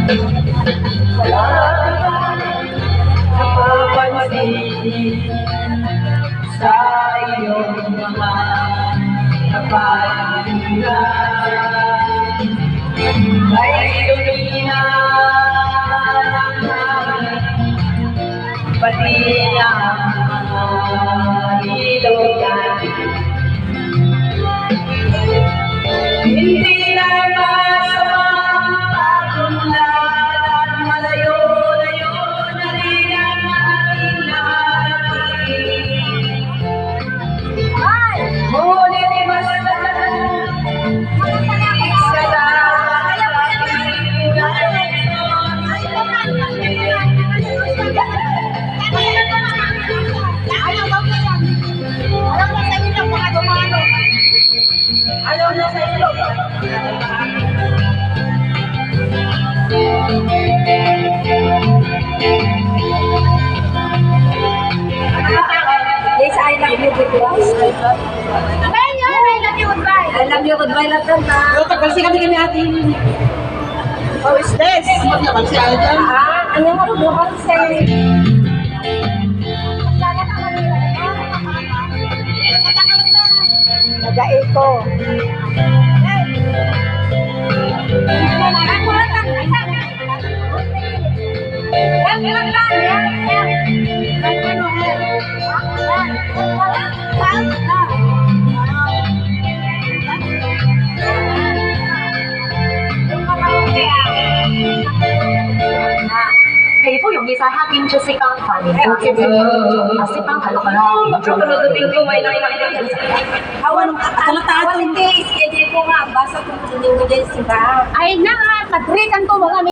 Wala napapansin sa iyong mga kapaligiran. May lumina pati ang ilogan. Hindi na masamang pagmulalan, malayo-layo na rin ang ating narating. Ngunit basta isa lang ang ating Ayaw na sa ilo. Yes, I love you goodbye. Mayor, I love you goodbye. I love you goodbye lang kanta. Kasi kami ate. How is this? Naman si Alden. Ano nga rin mo kasi? Nag-echo.皮膚容易曬黑點出色斑塊面膚接色色斑係綠㗎啦。Pagkarodating ko may nakakita. Awan, hindi. Schedule ko nga. Basta kung hindi ko dyan siya. Ay na, madrikan ko mga